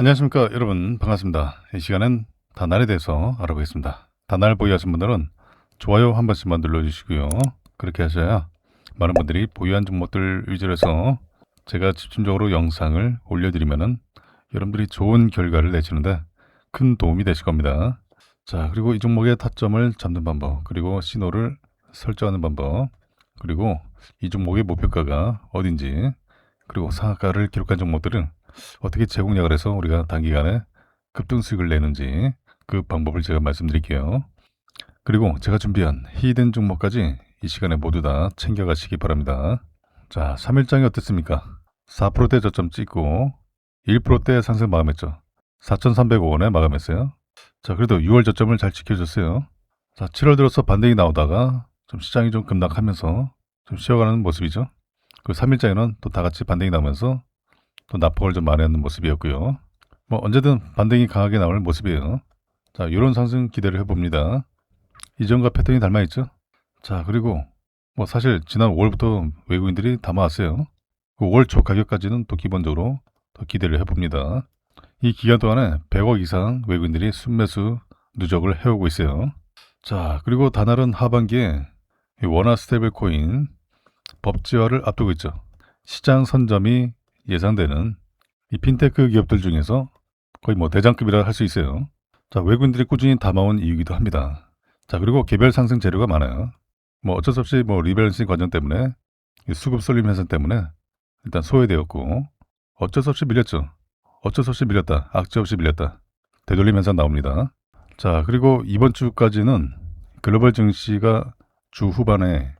안녕하십니까 여러분, 반갑습니다. 이 시간엔 다날에 대해서 알아보겠습니다. 다날 보유하신 분들은 좋아요 한 번씩만 눌러주시고요. 그렇게 하셔야 많은 분들이 보유한 종목들 위주로 해서 제가 집중적으로 영상을 올려드리면은 여러분들이 좋은 결과를 내시는데 큰 도움이 되실 겁니다. 자, 그리고 이 종목의 타점을 잡는 방법, 그리고 신호를 설정하는 방법, 그리고 이 종목의 목표가가 어딘지, 그리고 상한가를 기록한 종목들은 어떻게 제공약을 해서 우리가 단기간에 급등수익을 내는지 그 방법을 제가 말씀드릴게요. 그리고 제가 준비한 히든 종목까지 이 시간에 모두 다 챙겨가시기 바랍니다. 자, 3일장이 어땠습니까? 4%대 저점 찍고 1%대 상승 마감했죠. 4,305원에 마감했어요. 자, 그래도 6월 저점을 잘 지켜줬어요. 자, 7월 들어서 반등이 나오다가 좀 시장이 좀 급락하면서 좀 쉬어가는 모습이죠. 그 3일장에는 또 다 같이 반등이 나오면서 또 낙폭을 좀 만회하는 모습이었고요. 뭐 언제든 반등이 강하게 나오는 모습이에요. 자, 이런 상승 기대를 해봅니다. 이전과 패턴이 닮아있죠. 자, 그리고 뭐 사실 지난 5월부터 외국인들이 담아왔어요. 그 5월 초 가격까지는 또 기본적으로 더 기대를 해봅니다. 이 기간 동안에 100억 이상 외국인들이 순매수 누적을 해오고 있어요. 자, 그리고 다날은 하반기에 이 원화 스테이블 코인 법제화를 앞두고 있죠. 시장 선점이 예상되는 이 핀테크 기업들 중에서 거의 뭐 대장급이라 할 수 있어요. 자, 외국인들이 꾸준히 담아온 이유기도 합니다. 자, 그리고 개별 상승 재료가 많아요. 뭐 어쩔 수 없이 뭐 리밸런싱 과정 때문에 수급 쏠림 현상 때문에 일단 소외되었고, 어쩔 수 없이 밀렸죠. 어쩔 수 없이 밀렸다. 악재 없이 밀렸다. 되돌림 현상 나옵니다. 자, 그리고 이번 주까지는 글로벌 증시가 주 후반에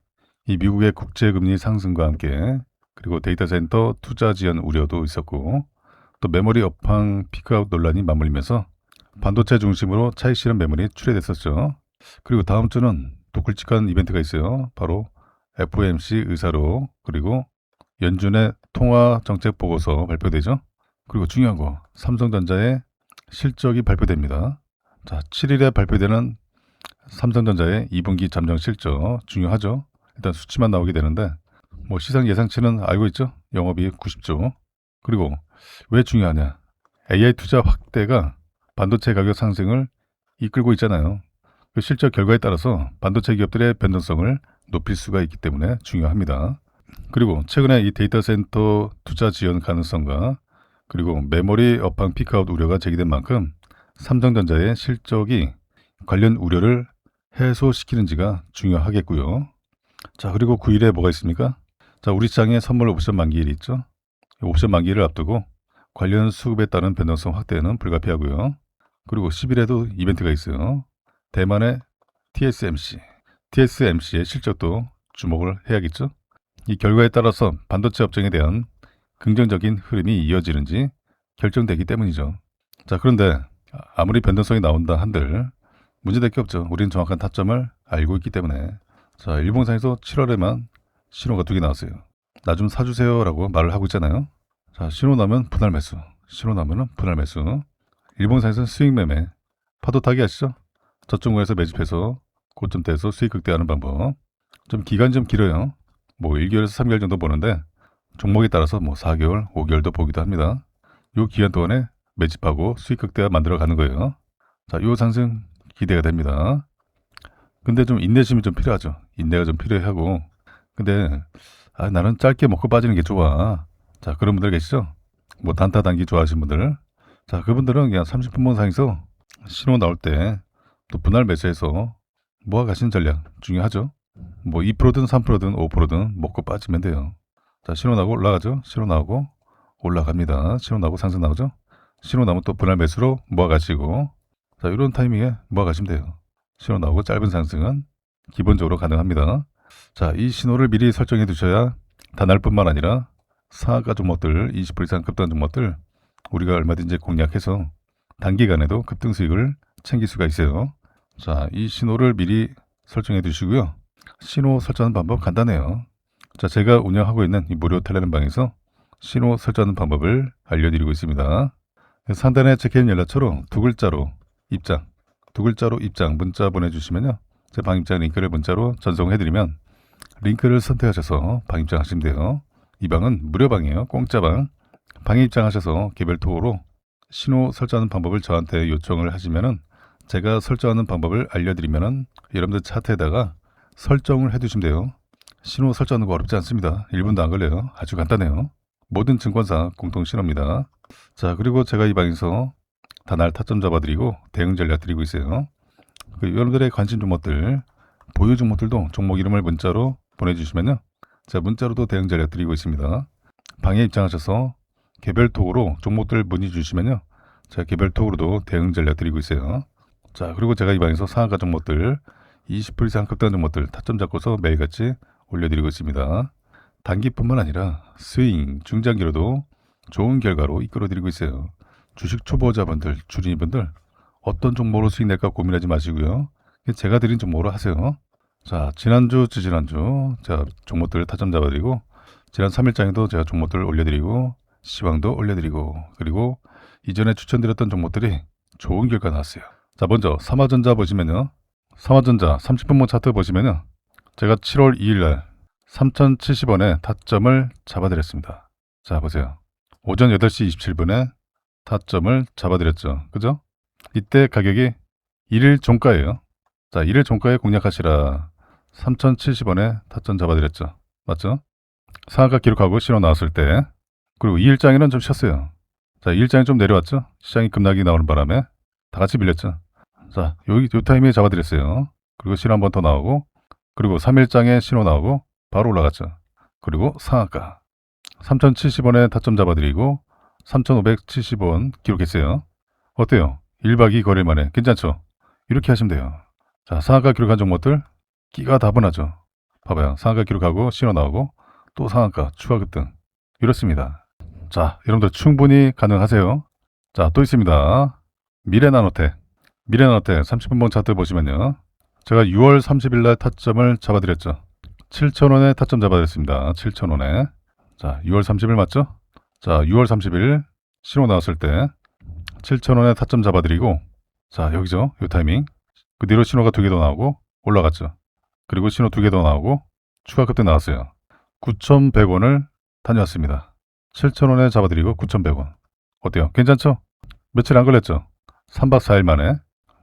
이 미국의 국제금리 상승과 함께, 그리고 데이터 센터 투자 지연 우려도 있었고, 또 메모리 업황 피크아웃 논란이 맞물리면서 반도체 중심으로 차익 실현 매물이 출회됐었죠. 그리고 다음 주는 또 굵직한 이벤트가 있어요. 바로 FOMC 의사로, 그리고 연준의 통화 정책 보고서 발표되죠. 그리고 중요한 거, 삼성전자의 실적이 발표됩니다. 자, 7일에 발표되는 삼성전자의 2분기 잠정 실적 중요하죠. 일단 수치만 나오게 되는데 뭐 시장 예상치는 알고 있죠. 영업이익 90조. 그리고 왜 중요하냐? AI 투자 확대가 반도체 가격 상승을 이끌고 있잖아요. 그 실적 결과에 따라서 반도체 기업들의 변동성을 높일 수가 있기 때문에 중요합니다. 그리고 최근에 이 데이터 센터 투자 지연 가능성과, 그리고 메모리 업황 피크아웃 우려가 제기된 만큼 삼성전자의 실적이 관련 우려를 해소시키는지가 중요하겠고요. 자, 그리고 9일에 뭐가 있습니까? 자, 우리 시장에 선물 옵션 만기일이 있죠. 옵션 만기를 앞두고 관련 수급에 따른 변동성 확대는 불가피하고요. 그리고 10일에도 이벤트가 있어요. 대만의 TSMC의 실적도 주목을 해야겠죠. 이 결과에 따라서 반도체 업종에 대한 긍정적인 흐름이 이어지는지 결정되기 때문이죠. 자, 그런데 아무리 변동성이 나온다 한들 문제될 게 없죠. 우리는 정확한 타점을 알고 있기 때문에. 자, 일봉상에서 7월에만 신호가 2개 나왔어요. 나 좀 사주세요 라고 말을 하고 있잖아요. 자, 신호 나면 분할 매수, 신호 나면은 분할 매수. 일봉상에서는 수익 매매, 파도 타기 아시죠? 저점구에서 매집해서 고점대에서 수익 극대화하는 방법. 좀 기간이 좀 길어요. 뭐 1개월에서 3개월 정도 보는데 종목에 따라서 뭐 4개월, 5개월도 보기도 합니다. 요 기간 동안에 매집하고 수익 극대화 만들어 가는 거예요. 자, 요 상승 기대가 됩니다. 근데 좀 인내심이 좀 필요하죠. 인내가 좀 필요하고. 근데 나는 짧게 먹고 빠지는 게 좋아. 자, 그런 분들 계시죠? 뭐 단타 단기 좋아하시는 분들. 자, 그분들은 그냥 30분봉 상에서 신호 나올 때 또 분할 매수해서 모아 가시는 전략 중요하죠. 뭐 2%든 3%든 5%든 먹고 빠지면 돼요. 자, 신호 나고 올라가죠. 신호 나오고 올라갑니다. 신호 나오고 상승 나오죠. 신호 나오면 또 분할 매수로 모아 가시고, 자, 이런 타이밍에 모아 가시면 돼요. 신호 나오고 짧은 상승은 기본적으로 가능합니다. 자, 이 신호를 미리 설정해 두셔야 다날뿐만 아니라 상한가 종목들, 20% 이상 급등 종목들 우리가 얼마든지 공략해서 단기간에도 급등 수익을 챙길 수가 있어요. 자, 이 신호를 미리 설정해 두시고요. 신호 설정하는 방법 간단해요. 자, 제가 운영하고 있는 이 무료 텔레그램 방에서 신호 설정하는 방법을 알려드리고 있습니다. 상단에 적혀있는 연락처로 두 글자로 입장, 문자 보내주시면요, 제 방입장 링크를 문자로 전송해드리면 링크를 선택하셔서 방입장 하시면 돼요. 이 방은 무료방이에요. 공짜방. 방에 입장하셔서 개별 토로 신호 설정하는 방법을 저한테 요청을 하시면은 제가 설정하는 방법을 알려드리면은 여러분들 차트에다가 설정을 해두시면 돼요. 신호 설정하는 거 어렵지 않습니다. 1분도 안 걸려요. 아주 간단해요. 모든 증권사 공통 신호입니다. 자, 그리고 제가 이 방에서 다날 타점 잡아드리고 대응 전략 드리고 있어요. 여러분들의 관심 종목들, 보유 종목들도 종목 이름을 문자로 보내주시면요. 제가 문자로도 대응 전략 드리고 있습니다. 방에 입장하셔서 개별톡으로 종목들 문의 주시면요. 제가 개별톡으로도 대응 전략 드리고 있어요. 자, 그리고 제가 이 방에서 상한가 종목들, 20% 이상 급등 종목들 타점 잡고서 매일같이 올려드리고 있습니다. 단기뿐만 아니라 스윙, 중장기로도 좋은 결과로 이끌어드리고 있어요. 주식 초보자분들, 주린이분들 어떤 종목으로 수익 낼까 고민하지 마시고요. 제가 드린 종목으로 하세요. 자, 지난주, 지난주 제가 종목들 타점 잡아드리고 지난 3일장에도 제가 종목들 올려드리고 시황도 올려드리고 그리고 이전에 추천드렸던 종목들이 좋은 결과 나왔어요. 자, 먼저 삼화전자 보시면요. 삼화전자 30분모 차트 보시면요. 제가 7월 2일날 3070원에 타점을 잡아드렸습니다. 자, 보세요. 오전 8시 27분에 타점을 잡아드렸죠. 그죠? 이때 가격이 1일 종가예요. 자, 1일 종가에 공략하시라 3070원에 타점 잡아드렸죠. 맞죠? 상한가 기록하고 신호 나왔을 때 그리고 2일장에는 좀 쉬었어요. 자, 2일장이 좀 내려왔죠. 시장이 급락이 나오는 바람에 다 같이 밀렸죠. 자, 요 타이밍에 잡아드렸어요. 그리고 신호 한 번 더 나오고 그리고 3일장에 신호 나오고 바로 올라갔죠. 그리고 상한가 3070원에 타점 잡아드리고 3570원 기록했어요. 어때요? 1박 2일 거래일 만에 괜찮죠? 이렇게 하시면 돼요. 자, 상한가 기록한 종목들 끼가 다분하죠. 봐봐요. 상한가 기록하고 신호 나오고 또 상한가 추가 급등 이렇습니다. 자, 여러분들 충분히 가능하세요. 자, 또 있습니다. 미래나노텍 30분봉 차트 보시면요. 제가 6월 30일 날 타점을 잡아드렸죠. 7,000원에 타점 잡아드렸습니다. 7,000원에. 자, 6월 30일 맞죠? 자, 6월 30일 신호 나왔을 때 7,000원에 타점 잡아드리고 자, 여기죠. 이 타이밍. 그 뒤로 신호가 2개 더 나오고 올라갔죠. 그리고 신호 2개 더 나오고 추가 급등 나왔어요. 9,100원을 다녀왔습니다. 7,000원에 잡아드리고 9,100원. 어때요? 괜찮죠? 며칠 안 걸렸죠? 3박 4일 만에.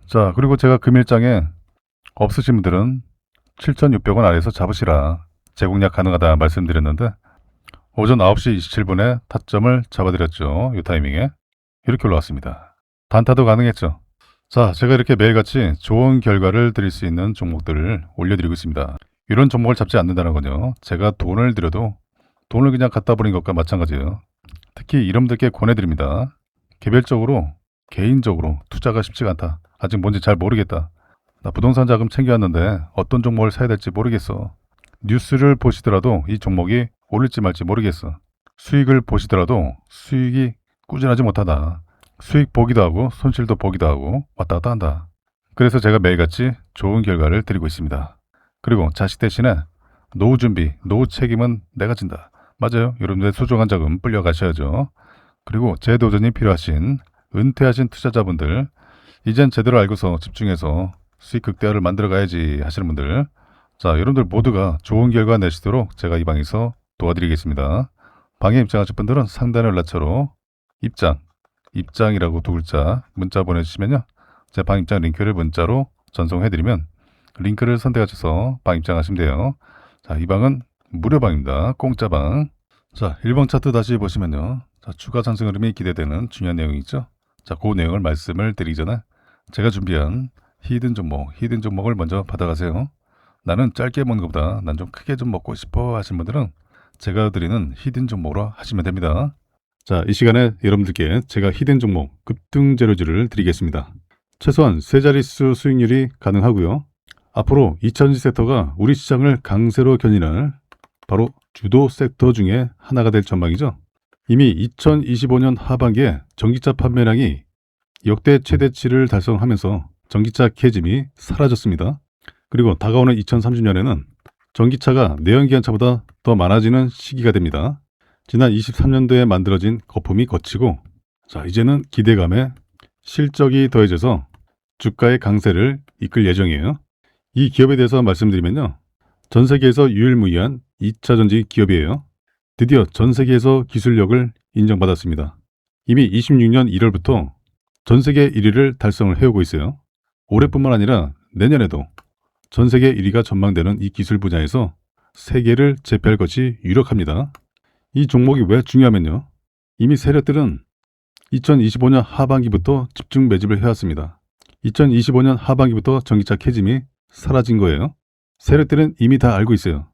자, 그리고 제가 금일장에 없으신 분들은 7,600원 아래에서 잡으시라 재공략 가능하다 말씀드렸는데 오전 9시 27분에 타점을 잡아드렸죠. 이 타이밍에 이렇게 올라왔습니다. 단타도 가능했죠. 자, 제가 이렇게 매일같이 좋은 결과를 드릴 수 있는 종목들을 올려드리고 있습니다. 이런 종목을 잡지 않는다는 건요. 제가 돈을 들여도 돈을 그냥 갖다 버린 것과 마찬가지예요. 특히 이름들께 권해드립니다. 개별적으로 개인적으로 투자가 쉽지가 않다. 아직 뭔지 잘 모르겠다. 나 부동산 자금 챙겨왔는데 어떤 종목을 사야 될지 모르겠어. 뉴스를 보시더라도 이 종목이 오를지 말지 모르겠어. 수익을 보시더라도 수익이 꾸준하지 못하다. 수익 보기도 하고 손실도 보기도 하고 왔다 갔다 한다. 그래서 제가 매일같이 좋은 결과를 드리고 있습니다. 그리고 자식 대신에 노후 준비, 노후 책임은 내가 진다. 맞아요. 여러분들의 소중한 자금 불려 가셔야죠. 그리고 재도전이 필요하신 은퇴하신 투자자분들 이젠 제대로 알고서 집중해서 수익 극대화를 만들어 가야지 하시는 분들 자, 여러분들 모두가 좋은 결과 내시도록 제가 이 방에서 도와드리겠습니다. 방에 입장하실 분들은 상단의 연락처로 입장이라고 2글자 문자 보내주시면요. 제 방 입장 링크를 문자로 전송해드리면 링크를 선택하셔서 방 입장하시면 돼요. 자, 이 방은 무료방입니다. 공짜방. 자, 1번 차트 다시 보시면요. 자, 추가 상승 흐름이 기대되는 중요한 내용이 있죠. 자, 그 내용을 말씀을 드리기 전에 제가 준비한 히든 종목을 먼저 받아가세요. 나는 짧게 먹는 것보다 난 좀 크게 좀 먹고 싶어 하시는 분들은 제가 드리는 히든 종목으로 하시면 됩니다. 자, 이 시간에 여러분들께 제가 히든 종목 급등 재료주를 드리겠습니다. 최소한 3자릿수 수익률이 가능하고요. 앞으로 2차전지 섹터가 우리 시장을 강세로 견인할 바로 주도 섹터 중에 하나가 될 전망이죠. 이미 2025년 하반기에 전기차 판매량이 역대 최대치를 달성하면서 전기차 캐즘이 사라졌습니다. 그리고 다가오는 2030년에는 전기차가 내연기관차보다 더 많아지는 시기가 됩니다. 지난 23년도에 만들어진 거품이 거치고 자, 이제는 기대감에 실적이 더해져서 주가의 강세를 이끌 예정이에요. 이 기업에 대해서 말씀드리면요. 전 세계에서 유일무이한 2차전지 기업이에요. 드디어 전 세계에서 기술력을 인정받았습니다. 이미 26년 1월부터 전 세계 1위를 달성을 해오고 있어요. 올해뿐만 아니라 내년에도 전 세계 1위가 전망되는 이 기술 분야에서 세계를 제패할 것이 유력합니다. 이 종목이 왜 중요하면요. 이미 세력들은 2025년 하반기부터 집중 매집을 해왔습니다. 2025년 하반기부터 전기차 캐즘이 사라진 거예요. 세력들은 이미 다 알고 있어요.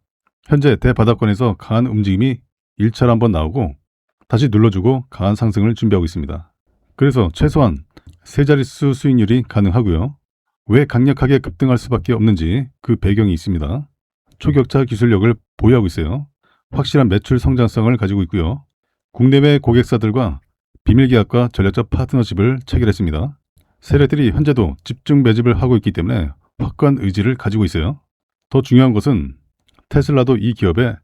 현재 대바닥권에서 강한 움직임이 1차로 한번 나오고 다시 눌러주고 강한 상승을 준비하고 있습니다. 그래서 최소한 세 자릿수 수익률이 가능하고요. 왜 강력하게 급등할 수밖에 없는지 그 배경이 있습니다. 초격차 기술력을 보유하고 있어요. 확실한 매출 성장성을 가지고 있고요. 국내외 고객사들과 비밀계약과 전략적 파트너십을 체결했습니다. 세력들이 현재도 집중 매집을 하고 있기 때문에 확고한 의지를 가지고 있어요. 더 중요한 것은 테슬라도 이 기업에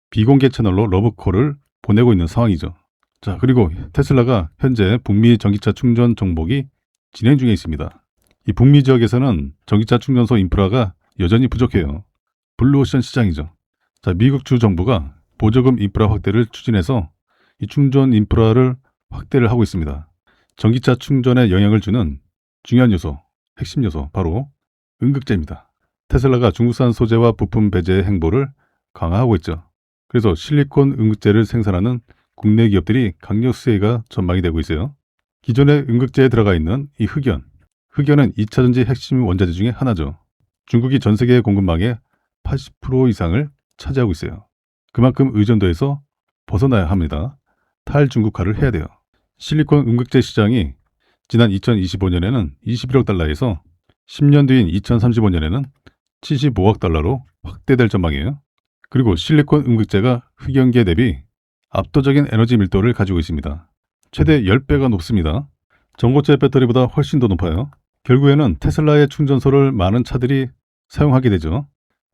비공개 채널로 러브콜을 보내고 있는 상황이죠. 자, 그리고 테슬라가 현재 북미 전기차 충전 정복이 진행 중에 있습니다. 이 북미 지역에서는 전기차 충전소 인프라가 여전히 부족해요. 블루오션 시장이죠. 자, 미국 주 정부가 보조금 인프라 확대를 추진해서 이 충전 인프라를 확대를 하고 있습니다. 전기차 충전에 영향을 주는 중요한 요소, 핵심 요소, 바로 음극재입니다. 테슬라가 중국산 소재와 부품 배제 행보를 강화하고 있죠. 그래서 실리콘 음극재를 생산하는 국내 기업들이 강력 수혜가 전망이 되고 있어요. 기존의 음극재에 들어가 있는 이 흑연, 흑연은 2차전지 핵심 원자재 중에 하나죠. 중국이 전 세계 공급망의 80% 이상을 차지하고 있어요. 그만큼 의존도에서 벗어나야 합니다. 탈중국화를 해야 돼요. 실리콘 음극재 시장이 지난 2025년에는 21억 달러에서 10년 뒤인 2035년에는 75억 달러로 확대될 전망이에요. 그리고 실리콘 음극재가 흑연계 대비 압도적인 에너지 밀도를 가지고 있습니다. 최대 10배가 높습니다. 전고체 배터리보다 훨씬 더 높아요. 결국에는 테슬라의 충전소를 많은 차들이 사용하게 되죠.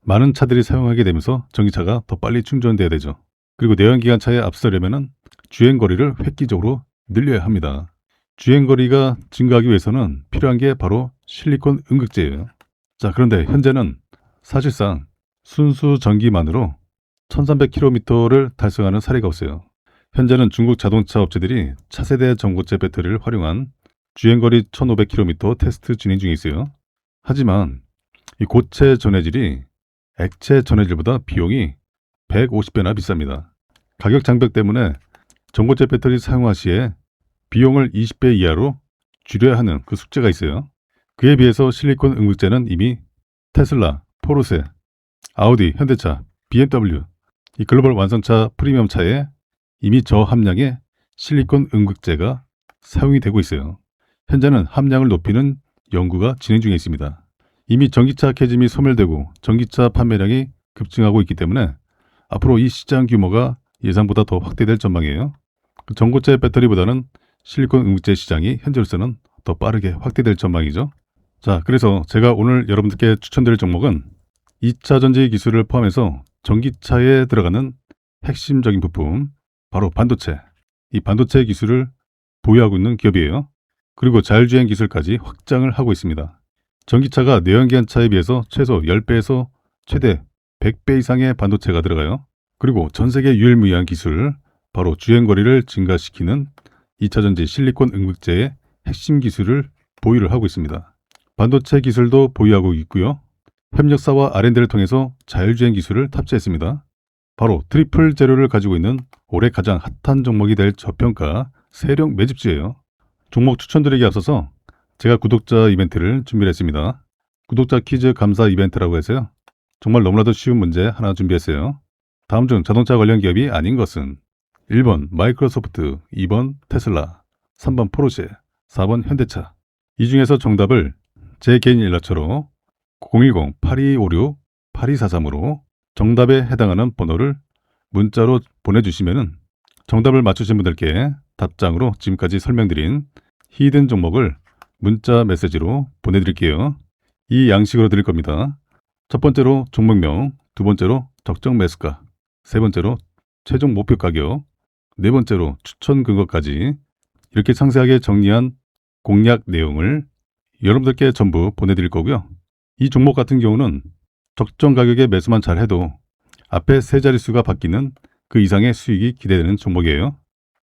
많은 차들이 사용하게 되면서 전기차가 더 빨리 충전돼야 되죠. 그리고 내연기관차에 앞서려면 주행거리를 획기적으로 늘려야 합니다. 주행거리가 증가하기 위해서는 필요한 게 바로 실리콘 음극재예요. 자, 그런데 현재는 사실상 순수 전기만으로 1300km를 달성하는 사례가 없어요. 현재는 중국 자동차 업체들이 차세대 전고체 배터리를 활용한 주행거리 1500km 테스트 진행 중에 있어요. 하지만 이 고체 전해질이 액체 전해질보다 비용이 150배나 비쌉니다. 가격 장벽 때문에 전고체 배터리 사용화 시에 비용을 20배 이하로 줄여야 하는 그 숙제가 있어요. 그에 비해서 실리콘 음극재는 이미 테슬라, 포르쉐, 아우디, 현대차, BMW, 이 글로벌 완성차 프리미엄 차에 이미 저함량의 실리콘 음극재가 사용이 되고 있어요. 현재는 함량을 높이는 연구가 진행 중에 있습니다. 이미 전기차 캐즘이 소멸되고 전기차 판매량이 급증하고 있기 때문에 앞으로 이 시장 규모가 예상보다 더 확대될 전망이에요. 전고체 배터리보다는 실리콘 음극재 시장이 현재로서는 더 빠르게 확대될 전망이죠. 자, 그래서 제가 오늘 여러분들께 추천드릴 종목은 2차 전지 기술을 포함해서 전기차에 들어가는 핵심적인 부품, 바로 반도체. 이 반도체 기술을 보유하고 있는 기업이에요. 그리고 자율주행 기술까지 확장을 하고 있습니다. 전기차가 내연기관차에 비해서 최소 10배에서 최대 100배 이상의 반도체가 들어가요. 그리고 전 세계 유일무이한 기술, 바로 주행거리를 증가시키는 2차전지 실리콘 음극재의 핵심 기술을 보유를 하고 있습니다. 반도체 기술도 보유하고 있고요. 협력사와 R&D를 통해서 자율주행 기술을 탑재했습니다. 바로 트리플 재료를 가지고 있는 올해 가장 핫한 종목이 될 저평가 세력 매집주예요. 종목 추천드리기 앞서서 제가 구독자 이벤트를 준비했습니다. 구독자 퀴즈 감사 이벤트라고 해서요. 정말 너무나도 쉬운 문제 하나 준비했어요. 다음 중 자동차 관련 기업이 아닌 것은 1번 마이크로소프트, 2번 테슬라, 3번 포르쉐, 4번 현대차. 이 중에서 정답을 제 개인 연락처로 010-8256-8243으로 정답에 해당하는 번호를 문자로 보내주시면 정답을 맞추신 분들께 답장으로 지금까지 설명드린 히든 종목을 문자 메시지로 보내드릴게요. 이 양식으로 드릴 겁니다. 첫 번째로 종목명, 두 번째로 적정 매수가, 세 번째로 최종 목표 가격, 네 번째로 추천 근거까지 이렇게 상세하게 정리한 공략 내용을 여러분들께 전부 보내드릴 거고요. 이 종목 같은 경우는 적정 가격에 매수만 잘 해도 앞에 세 자릿수가 바뀌는 그 이상의 수익이 기대되는 종목이에요.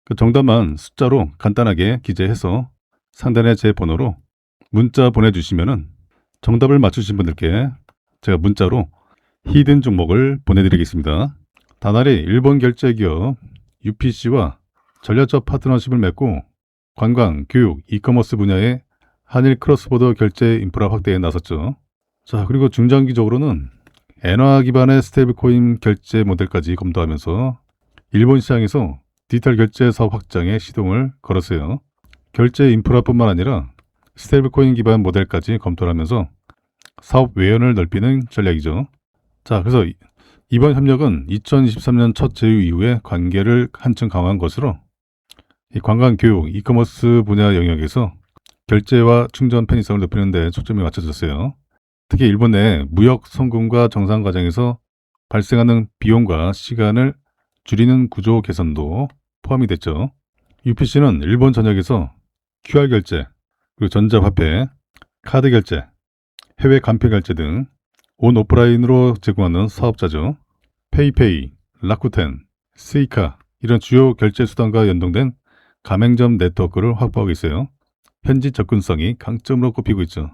그 정답만 숫자로 간단하게 기재해서 상단에 제 번호로 문자 보내주시면은 정답을 맞추신 분들께 제가 문자로 히든 종목을 보내드리겠습니다. 다날이 일본 결제기업 UPC와 전략적 파트너십을 맺고 관광, 교육, 이커머스 분야의 한일 크로스보더 결제 인프라 확대에 나섰죠. 자, 그리고 중장기적으로는 엔화 기반의 스테이블코인 결제 모델까지 검토하면서 일본 시장에서 디지털 결제 사업 확장에 시동을 걸었어요. 결제 인프라뿐만 아니라 스테이블코인 기반 모델까지 검토를 하면서 사업 외연을 넓히는 전략이죠. 자, 그래서 이번 협력은 2023년 첫 제휴 이후에 관계를 한층 강화한 것으로 이 관광, 교육, 이커머스 분야 영역에서 결제와 충전 편의성을 높이는 데 초점이 맞춰졌어요. 특히 일본 내 무역 성공과 정상 과정에서 발생하는 비용과 시간을 줄이는 구조 개선도 포함이 됐죠. UPC는 일본 전역에서 QR 결제, 그리고 전자화폐, 카드 결제, 해외 간편 결제 등 온 오프라인으로 제공하는 사업자죠. 페이페이, 라쿠텐, 스이카 이런 주요 결제 수단과 연동된 가맹점 네트워크를 확보하고 있어요. 현지 접근성이 강점으로 꼽히고 있죠.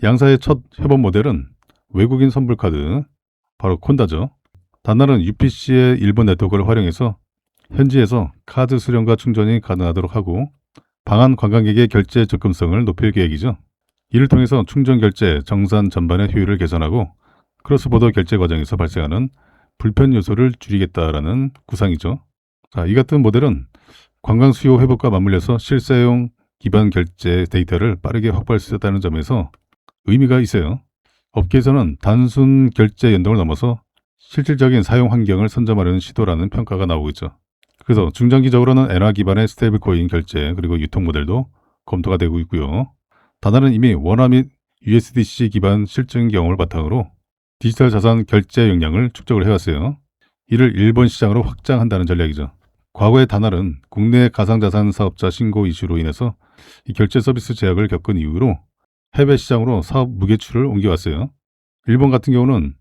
양사의 첫 협업 모델은 외국인 선불카드, 바로 콘다죠. 다날은 UPC의 일본 네트워크를 활용해서 현지에서 카드 수령과 충전이 가능하도록 하고 방한 관광객의 결제 접근성을 높일 계획이죠. 이를 통해서 충전 결제, 정산 전반의 효율을 개선하고 크로스보더 결제 과정에서 발생하는 불편 요소를 줄이겠다라는 구상이죠. 자, 이 같은 모델은 관광 수요 회복과 맞물려서 실사용 기반 결제 데이터를 빠르게 확보할 수 있다는 점에서 의미가 있어요. 업계에서는 단순 결제 연동을 넘어서 실질적인 사용 환경을 선점하려는 시도라는 평가가 나오고 있죠. 그래서 중장기적으로는 엔화 기반의 스테이블코인 결제 그리고 유통 모델도 검토가 되고 있고요. 다날은 이미 원화 및 USDC 기반 실증 경험을 바탕으로 디지털 자산 결제 역량을 축적을 해왔어요. 이를 일본 시장으로 확장한다는 전략이죠. 과거의 다날은 국내 가상자산 사업자 신고 이슈로 인해서 이 결제 서비스 제약을 겪은 이후로 해외 시장으로 사업 무게추를 옮겨왔어요. 일본 같은 경우는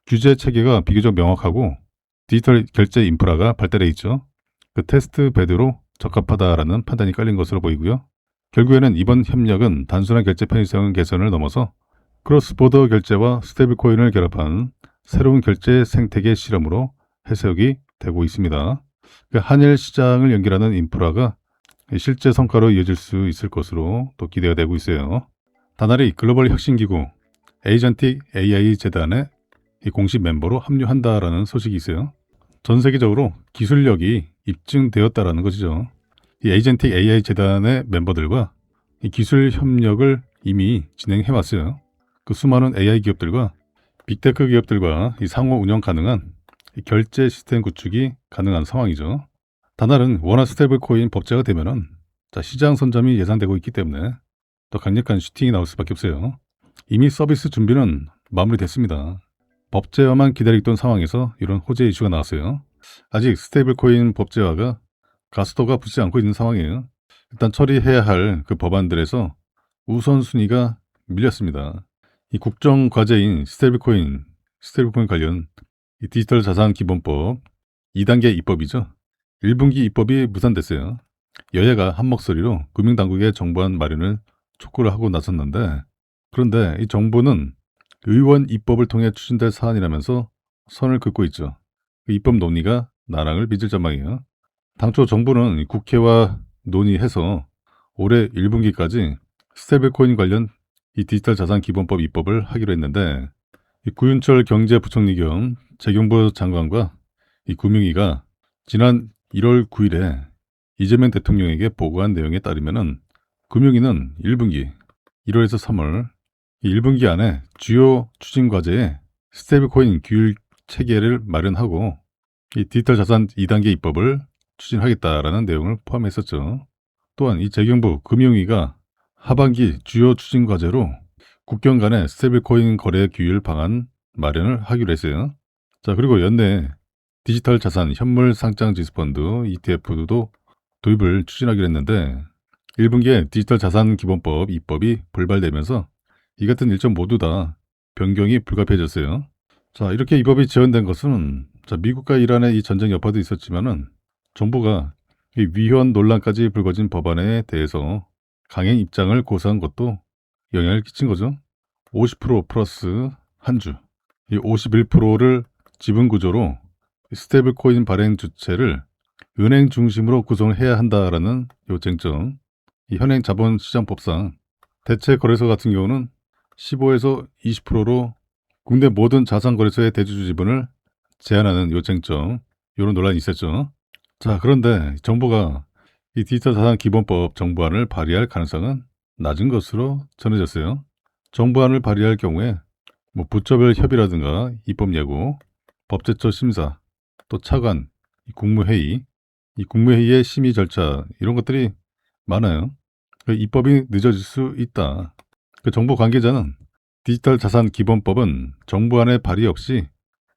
규제 체계가 비교적 명확하고 디지털 결제 인프라가 발달해 있죠. 그 테스트 베드로 적합하다라는 판단이 깔린 것으로 보이고요. 결국에는 이번 협력은 단순한 결제 편의성 개선을 넘어서 크로스보더 결제와 스테이블코인을 결합한 새로운 결제 생태계 실험으로 해석이 되고 있습니다. 한일 시장을 연결하는 인프라가 실제 성과로 이어질 수 있을 것으로 또 기대가 되고 있어요. 다날이 글로벌 혁신기구 에이전틱 AI 재단의 공식 멤버로 합류한다라는 소식이 있어요. 전 세계적으로 기술력이 입증되었다라는 것이죠. 이 에이전틱 AI 재단의 멤버들과 이 기술 협력을 이미 진행해 왔어요. 그 수많은 AI 기업들과 빅테크 기업들과 이 상호 운영 가능한 이 결제 시스템 구축이 가능한 상황이죠. 다날은 원화 스테이블코인 법제가 되면은 시장 선점이 예상되고 있기 때문에 더 강력한 슈팅이 나올 수밖에 없어요. 이미 서비스 준비는 마무리됐습니다. 법제화만 기다리던 상황에서 이런 호재 이슈가 나왔어요. 아직 스테이블코인 법제화가 가속도가 붙지 않고 있는 상황이에요. 일단 처리해야 할 그 법안들에서 우선순위가 밀렸습니다. 이 국정 과제인 스테이블코인 관련 이 디지털 자산 기본법 2단계 입법이죠. 1분기 입법이 무산됐어요. 여야가 한 목소리로 금융당국의 정부안 마련을 촉구를 하고 나섰는데, 그런데 이 정부는 의원 입법을 통해 추진될 사안이라면서 선을 긋고 있죠. 그 입법 논의가 나랑을 빚을 전망이에요. 당초 정부는 국회와 논의해서 올해 1분기까지 스테이블코인 관련 이 디지털 자산 기본법 입법을 하기로 했는데, 이 구윤철 경제부총리 겸 재경부 장관과 이 금융위가 지난 1월 9일에 이재명 대통령에게 보고한 내용에 따르면은 금융위는 1분기 1월에서 3월 이 1분기 안에 주요 추진 과제에 스테이블코인 규율 체계를 마련하고 이 디지털 자산 2단계 입법을 추진하겠다라는 내용을 포함했었죠. 또한 이 재경부 금융위가 하반기 주요 추진 과제로 국경 간의 스테이블코인 거래 규율 방안 마련을 하기로 했어요. 자, 그리고 연내 디지털 자산 현물 상장 지수 펀드 ETF도 도입을 추진하기로 했는데 1분기에 디지털 자산 기본법 입법이 불발되면서 이 같은 일정 모두 다 변경이 불가피해졌어요. 자, 이렇게 입법이 지연된 것은 미국과 이란의 이 전쟁 여파도 있었지만은 정부가 이 위헌 논란까지 불거진 법안에 대해서 강행 입장을 고수한 것도 영향을 끼친 거죠. 50% 플러스 한 주, 이 51%를 지분 구조로 스테이블 코인 발행 주체를 은행 중심으로 구성을 해야 한다라는 요쟁점. 이 현행 자본시장법상 대체 거래소 같은 경우는 15에서 20%로 국내 모든 자산거래소의 대주주 지분을 제한하는 요쟁점, 이런 논란이 있었죠. 자, 그런데 정부가 이 디지털 자산 기본법 정부안을 발의할 가능성은 낮은 것으로 전해졌어요. 정부안을 발의할 경우에 뭐 부처별 협의라든가 입법 예고, 법제처 심사, 또 차관, 이 국무회의, 이 국무회의의 심의 절차, 이런 것들이 많아요. 입법이 늦어질 수 있다. 정부 관계자는 디지털 자산 기본법은 정부안의 발의 없이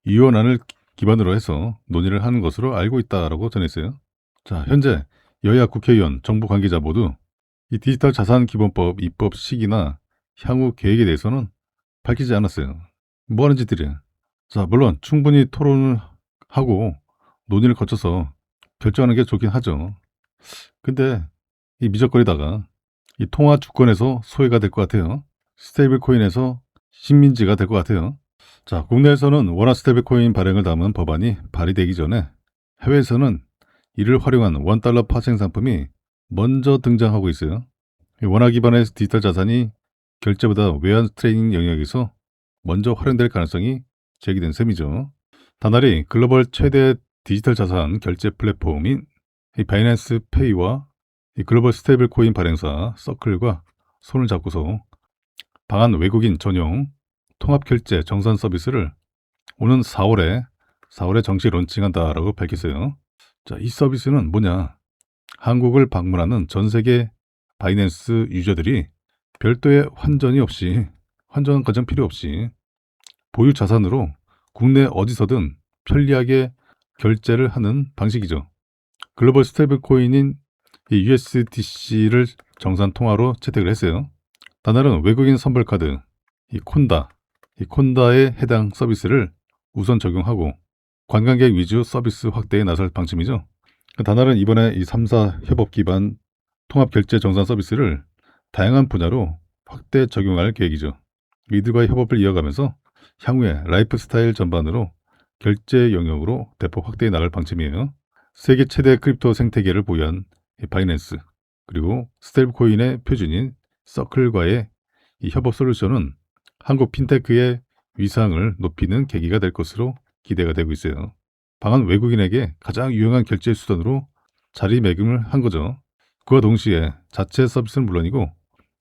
유언안을 기반으로 해서 논의를 하는 것으로 알고 있다라고 전했어요. 자, 현재 여야 국회의원, 정부 관계자 모두 이 디지털 자산 기본법 입법 시기나 향후 계획에 대해서는 밝히지 않았어요. 뭐 하는 짓들이야. 자, 물론 충분히 토론을 하고 논의를 거쳐서 결정하는 게 좋긴 하죠. 근데 이 미적거리다가 이 통화 주권에서 소외가 될 것 같아요. 스테이블 코인에서 식민지가 될 것 같아요. 자, 국내에서는 원화 스테이블 코인 발행을 담은 법안이 발의되기 전에 해외에서는 이를 활용한 원달러 파생 상품이 먼저 등장하고 있어요. 원화 기반의 디지털 자산이 결제보다 외환 트레이딩 영역에서 먼저 활용될 가능성이 제기된 셈이죠. 다날이 글로벌 최대 디지털 자산 결제 플랫폼인 이 바이낸스 페이와 이 글로벌 스테이블 코인 발행사 서클과 손을 잡고서 방한 외국인 전용 통합 결제 정산 서비스를 오는 4월에 정식 론칭한다라고 밝혔어요. 자, 이 서비스는 뭐냐? 한국을 방문하는 전 세계 바이낸스 유저들이 별도의 환전 과정 필요 없이 보유 자산으로 국내 어디서든 편리하게 결제를 하는 방식이죠. 글로벌 스테이블 코인인 이 USDC를 정산 통화로 채택을 했어요. 다날은 외국인 선불카드 이 콘다에 해당 서비스를 우선 적용하고 관광객 위주 서비스 확대에 나설 방침이죠. 다날은 이번에 이 3사 협업 기반 통합 결제 정산 서비스를 다양한 분야로 확대 적용할 계획이죠. 이들과의 협업을 이어가면서 향후에 라이프 스타일 전반으로 결제 영역으로 대폭 확대해 나갈 방침이에요. 세계 최대 크립토 생태계를 보유한 바이낸스, 그리고 스테이블 코인의 표준인 서클과의 이 협업 솔루션은 한국 핀테크의 위상을 높이는 계기가 될 것으로 기대가 되고 있어요. 방한 외국인에게 가장 유용한 결제 수단으로 자리매김을 한 거죠. 그와 동시에 자체 서비스는 물론이고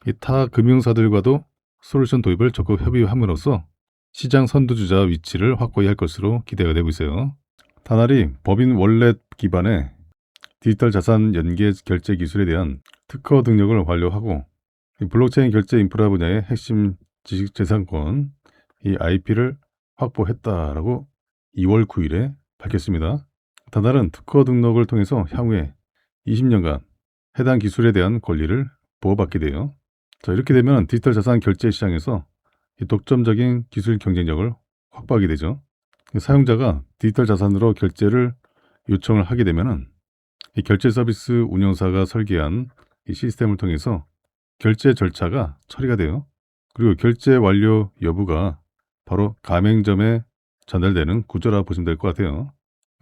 이 타 금융사들과도 솔루션 도입을 적극 협의함으로써 시장 선두주자 위치를 확고히 할 것으로 기대가 되고 있어요. 다날이 법인 월렛 기반의 디지털 자산 연계 결제 기술에 대한 특허 등록을 완료하고 이 블록체인 결제 인프라 분야의 핵심 지식재산권 이 IP를 확보했다라고 2월 9일에 밝혔습니다. 다날은 특허 등록을 통해서 향후에 20년간 해당 기술에 대한 권리를 보호받게 돼요. 자, 이렇게 되면 디지털 자산 결제 시장에서 이 독점적인 기술 경쟁력을 확보하게 되죠. 사용자가 디지털 자산으로 결제를 요청을 하게 되면은 이 결제 서비스 운영사가 설계한 이 시스템을 통해서 결제 절차가 처리가 돼요. 그리고 결제 완료 여부가 바로 가맹점에 전달되는 구조라 보시면 될 것 같아요.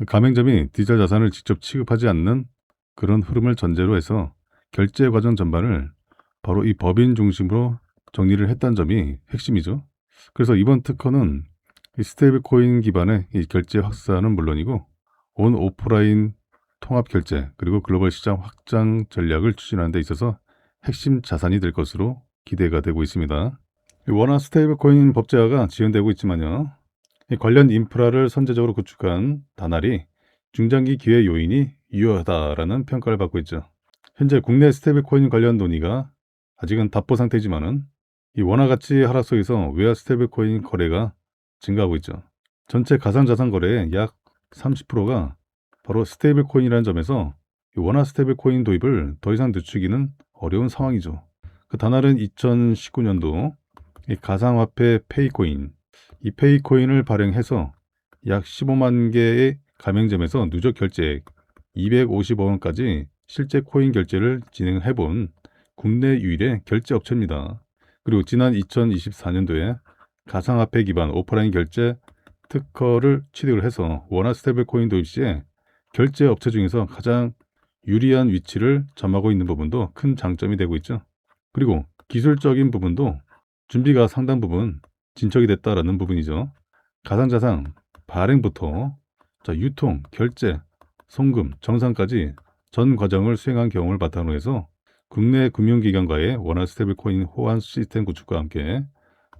가맹점이 디지털 자산을 직접 취급하지 않는 그런 흐름을 전제로 해서 결제 과정 전반을 바로 이 법인 중심으로 정리를 했다는 점이 핵심이죠. 그래서 이번 특허는 이 스테이블 코인 기반의 이 결제 확산은 물론이고 온 오프라인 통합 결제 그리고 글로벌 시장 확장 전략을 추진하는 데 있어서 핵심 자산이 될 것으로 기대가 되고 있습니다. 원화 스테이블 코인 법제화가 지연되고 있지만요. 이 관련 인프라를 선제적으로 구축한 다날이 중장기 기회 요인이 유효하다라는 평가를 받고 있죠. 현재 국내 스테이블 코인 관련 논의가 아직은 답보 상태지만은 이 원화 가치 하락 속에서 외화 스테이블 코인 거래가 증가하고 있죠. 전체 가상자산 거래의 약 30%가 바로 스테이블 코인이라는 점에서 이 원화 스테이블 코인 도입을 더 이상 늦추기는 어려운 상황이죠. 그 다날은 2019년도 이 가상화폐 페이코인, 이 페이코인을 발행해서 약 15만 개의 가맹점에서 누적 결제액 250억 원까지 실제 코인 결제를 진행해본 국내 유일의 결제 업체입니다. 그리고 지난 2024년도에 가상화폐 기반 오프라인 결제 특허를 취득을 해서 원화 스테이블 코인 도입 시에 결제 업체 중에서 가장 유리한 위치를 점하고 있는 부분도 큰 장점이 되고 있죠. 그리고 기술적인 부분도 준비가 상당 부분 진척이 됐다라는 부분이죠. 가상자산 발행부터 유통, 결제, 송금, 정산까지 전 과정을 수행한 경험을 바탕으로 해서 국내 금융기관과의 원화 스테이블 코인 호환 시스템 구축과 함께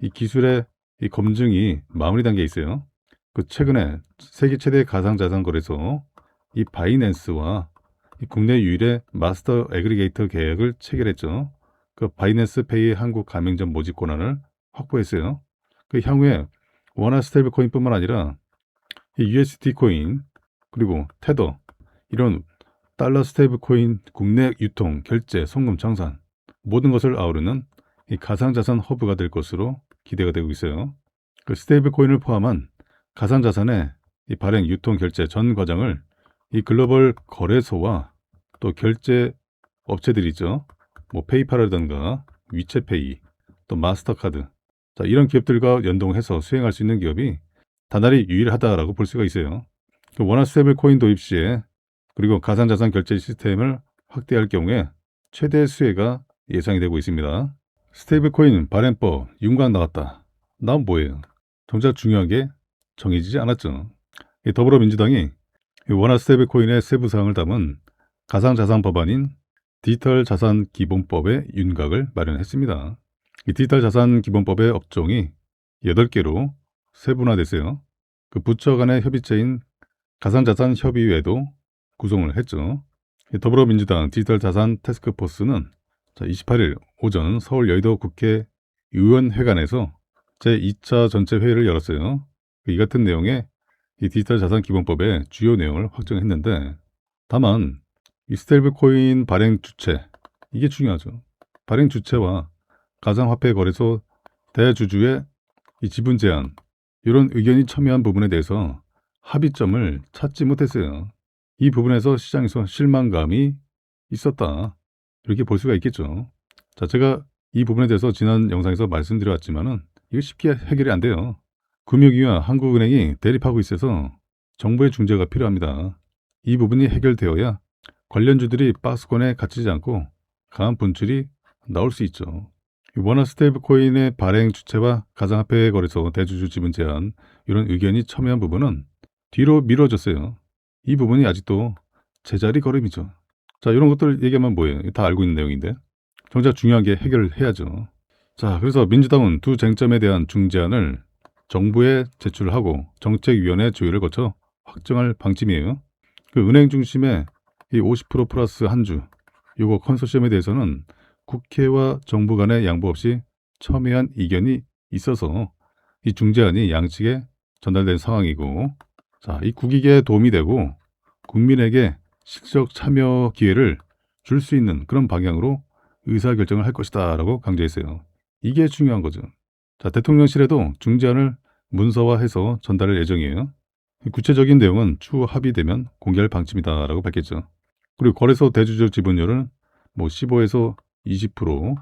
이 기술의 이 검증이 마무리 단계에 있어요. 그 최근에 세계 최대 가상자산 거래소 이 바이낸스와 이 국내 유일의 마스터 애그리게이터 계약을 체결했죠. 그 바이낸스 페이 한국 가맹점 모집 권한을 확보했어요. 그 향후에 원화 스테이블 코인뿐만 아니라 이 USDT 코인 그리고 테더 이런 달러 스테이블 코인 국내 유통, 결제, 송금, 정산 모든 것을 아우르는 이 가상자산 허브가 될 것으로 기대가 되고 있어요. 그 스테이블 코인을 포함한 가상자산의 이 발행, 유통, 결제 전 과정을 이 글로벌 거래소와 또 결제 업체들이 있죠. 뭐 페이팔이라든가 위챗페이, 또 마스터카드 이런 기업들과 연동해서 수행할 수 있는 기업이 다날이 유일하다라고 볼 수가 있어요. 그 원화 스테이블 코인 도입 시에 그리고 가상자산 결제 시스템을 확대할 경우에 최대 수혜가 예상이 되고 있습니다. 스테이블 코인 발행법 윤곽 나왔다. 나온 뭐예요? 정작 중요한 게 정해지지 않았죠. 이 더불어민주당이 이 원화 스테이블 코인의 세부 사항을 담은 가상자산 법안인 디지털 자산 기본법의 윤곽을 마련했습니다. 이 디지털 자산 기본법의 업종이 8개로 세분화됐어요. 그 부처 간의 협의체인 가상자산 협의회도 구성을 했죠. 더불어민주당 디지털 자산 태스크포스는 28일 오전 서울 여의도 국회 의원회관에서 제2차 전체 회의를 열었어요. 이 같은 내용의 이 디지털 자산 기본법의 주요 내용을 확정했는데 다만 이 스테이블 코인 발행 주체 이게 중요하죠. 발행 주체와 가상화폐 거래소 대주주의 이 지분 제한 이런 의견이 첨예한 부분에 대해서 합의점을 찾지 못했어요. 이 부분에서 시장에서 실망감이 있었다. 이렇게 볼 수가 있겠죠. 제가 이 부분에 대해서 지난 영상에서 말씀드려왔지만은 이거 쉽게 해결이 안 돼요. 금융위와 한국은행이 대립하고 있어서 정부의 중재가 필요합니다. 이 부분이 해결되어야 관련주들이 박스권에 갇히지 않고 강한 분출이 나올 수 있죠. 원화 스테이블 코인의 발행 주체와 가상화폐 거래소 대주주 지분 제한 이런 의견이 첨예한 부분은 뒤로 미뤄졌어요. 이 부분이 아직도 제자리 걸음이죠. 이런 것들 얘기하면 뭐예요? 다 알고 있는 내용인데 정작 중요한 게 해결해야죠. 그래서 민주당은 두 쟁점에 대한 중재안을 정부에 제출하고 정책위원회 조율을 거쳐 확정할 방침이에요. 그 은행 중심의 이 50% 플러스 한 주 요거 컨소시엄에 대해서는 국회와 정부 간의 양보 없이 첨예한 이견이 있어서 이 중재안이 양측에 전달된 상황이고 이 국익에 도움이 되고 국민에게 실적 참여 기회를 줄 수 있는 그런 방향으로 의사결정을 할 것이다 라고 강조했어요. 이게 중요한 거죠. 대통령실에도 중재안을 문서화해서 전달할 예정이에요. 구체적인 내용은 추후 합의되면 공개할 방침이다 라고 밝혔죠. 그리고 거래소 대주주 지분율은 15에서 20%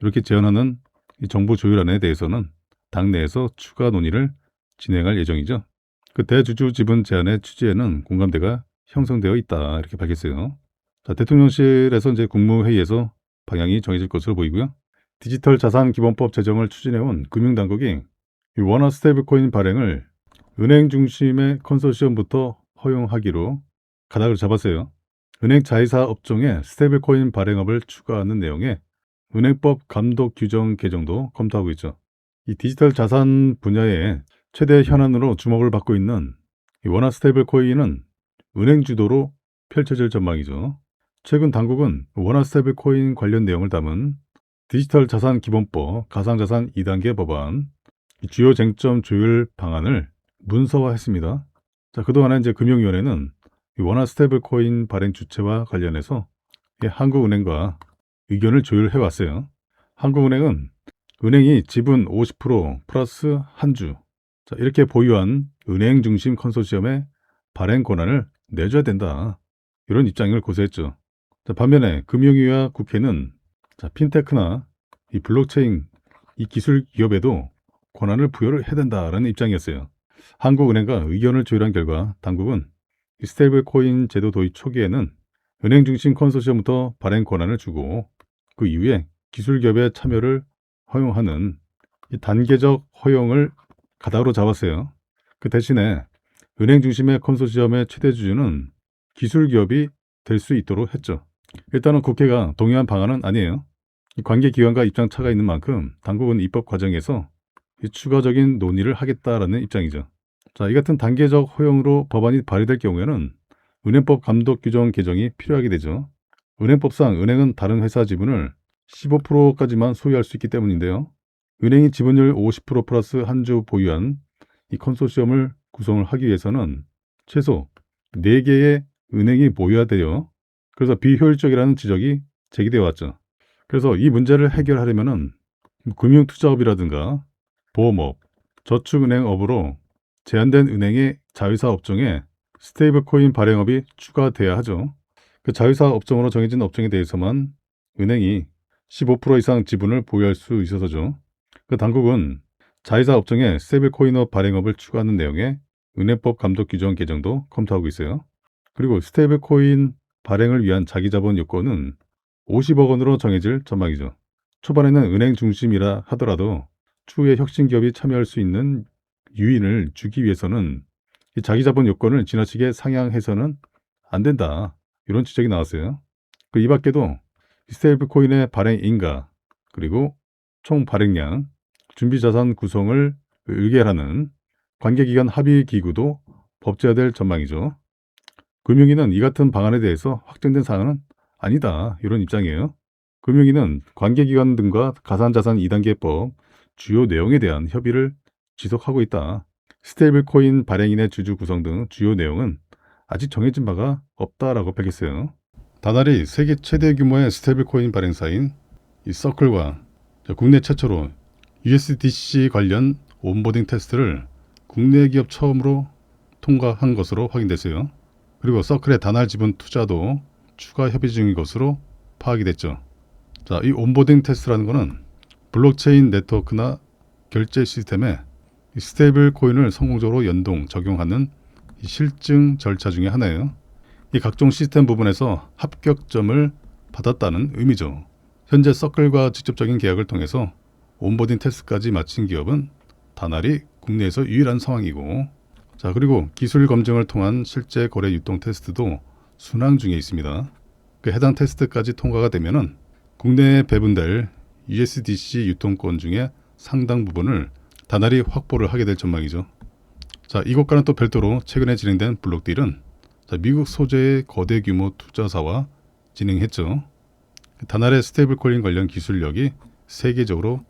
이렇게 제한하는 이 정부 조율안에 대해서는 당내에서 추가 논의를 진행할 예정이죠. 그 대주주 지분 제한의 취지에는 공감대가 형성되어 있다 이렇게 밝혔어요. 대통령실에서 이제 국무회의에서 방향이 정해질 것으로 보이고요. 디지털 자산 기본법 제정을 추진해온 금융당국이 이 원화 스테이블 코인 발행을 은행 중심의 컨소시엄부터 허용하기로 가닥을 잡았어요. 은행 자회사 업종에 스테이블 코인 발행업을 추가하는 내용의 은행법 감독 규정 개정도 검토하고 있죠. 이 디지털 자산 분야의 최대 현안으로 주목을 받고 있는 이 원화 스테이블 코인은 은행 주도로 펼쳐질 전망이죠. 최근 당국은 원화 스테이블 코인 관련 내용을 담은 디지털 자산 기본법 가상자산 2단계 법안 주요 쟁점 조율 방안을 문서화했습니다. 그동안에 이제 금융위원회는 이 원화 스테이블 코인 발행 주체와 관련해서 한국은행과 의견을 조율해 왔어요. 한국은행은 은행이 지분 50% 플러스 한 주 이렇게 보유한 은행 중심 컨소시엄에 발행 권한을 내줘야 된다. 이런 입장을 고수했죠. 자, 반면에 금융위와 국회는 자, 핀테크나 이 블록체인 이 기술 기업에도 권한을 부여를 해야 된다라는 입장이었어요. 한국은행과 의견을 조율한 결과 당국은 이 스테이블 코인 제도 도입 초기에는 은행 중심 컨소시엄부터 발행 권한을 주고 그 이후에 기술 기업의 참여를 허용하는 이 단계적 허용을 가닥으로 잡았어요. 그 대신에 은행 중심의 컨소시엄의 최대 주주는 기술 기업이 될 수 있도록 했죠. 일단은 국회가 동의한 방안은 아니에요. 이 관계 기관과 입장 차가 있는 만큼 당국은 입법 과정에서 이 추가적인 논의를 하겠다라는 입장이죠. 자, 이 같은 단계적 허용으로 법안이 발의될 경우에는 은행법 감독 규정 개정이 필요하게 되죠. 은행법상 은행은 다른 회사 지분을 15%까지만 소유할 수 있기 때문인데요. 은행이 지분율 50% 플러스 한 주 보유한 이 컨소시엄을 구성을 하기 위해서는 최소 4개의 은행이 모여야 돼요. 그래서 비효율적이라는 지적이 제기되어 왔죠. 그래서 이 문제를 해결하려면은 금융투자업이라든가 보험업, 저축은행업으로 제한된 은행의 자회사 업종에 스테이블 코인 발행업이 추가돼야 하죠. 그 자회사 업종으로 정해진 업종에 대해서만 은행이 15% 이상 지분을 보유할 수 있어서죠. 그 당국은 자회사 업종에 스테이블 코인업 발행업을 추가하는 내용의 은행법 감독 규정 개정도 검토하고 있어요. 그리고 스테이블 코인 발행을 위한 자기자본 요건은 50억 원으로 정해질 전망이죠. 초반에는 은행 중심이라 하더라도 추후에 혁신기업이 참여할 수 있는 유인을 주기 위해서는 이 자기자본 요건을 지나치게 상향해서는 안 된다. 이런 지적이 나왔어요. 이 밖에도 스테이블 코인의 발행 인가, 그리고 총 발행량, 준비자산 구성을 의결하는 관계기관 합의기구도 법제화될 전망이죠. 금융위는 이 같은 방안에 대해서 확정된 사항은 아니다. 이런 입장이에요. 금융위는 관계기관 등과 가상자산 2단계법 주요 내용에 대한 협의를 지속하고 있다. 스테이블 코인 발행인의 주주 구성 등 주요 내용은 아직 정해진 바가 없다라고 밝혔어요. 다달이 세계 최대 규모의 스테이블 코인 발행사인 이 서클과 국내 최초로 USDC 관련 온보딩 테스트를 국내 기업 처음으로 통과한 것으로 확인됐어요. 그리고 서클의 다날 지분 투자도 추가 협의 중인 것으로 파악이 됐죠. 자, 이 온보딩 테스트라는 것은 블록체인 네트워크나 결제 시스템에 스테이블 코인을 성공적으로 연동, 적용하는 실증 절차 중에 하나예요. 이 각종 시스템 부분에서 합격점을 받았다는 의미죠. 현재 서클과 직접적인 계약을 통해서 온보딩 테스트까지 마친 기업은 다날이 국내에서 유일한 상황이고, 자, 그리고 기술 검증을 통한 실제 거래 유통 테스트도 순항 중에 있습니다. 그 해당 테스트까지 통과가 되면은 국내에 배분될 USDC 유통권 중에 상당 부분을 다날이 확보를 하게 될 전망이죠. 자, 이것과는 또 별도로 최근에 진행된 블록딜은 미국 소재의 거대 규모 투자사와 진행했죠. 다날의 스테이블 코인 관련 기술력이 세계적으로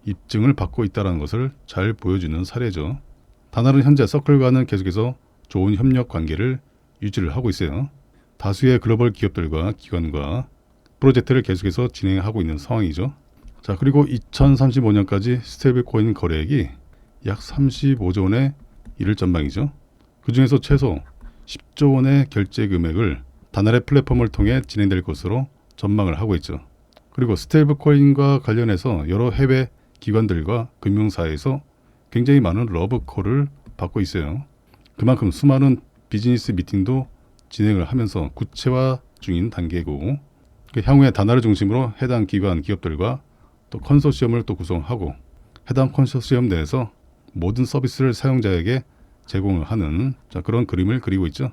입증을 받고 있다는 것을 잘 보여주는 사례죠. 다날은 현재 서클과는 계속해서 좋은 협력 관계를 유지를 하고 있어요. 다수의 글로벌 기업들과 기관과 프로젝트를 계속해서 진행하고 있는 상황이죠. 자, 그리고 2035년까지 스테이블 코인 거래액이 약 35조 원에 이를 전망이죠. 그 중에서 최소 10조 원의 결제 금액을 다날의 플랫폼을 통해 진행될 것으로 전망을 하고 있죠. 그리고 스테이블 코인과 관련해서 여러 해외 기관들과 금융사에서 굉장히 많은 러브콜을 받고 있어요. 그만큼 수많은 비즈니스 미팅도 진행을 하면서 구체화 중인 단계고, 향후에 다날을 중심으로 해당 기관, 기업들과 또 컨소시엄을 또 구성하고 해당 컨소시엄 내에서 모든 서비스를 사용자에게 제공을 하는 그런 그림을 그리고 있죠.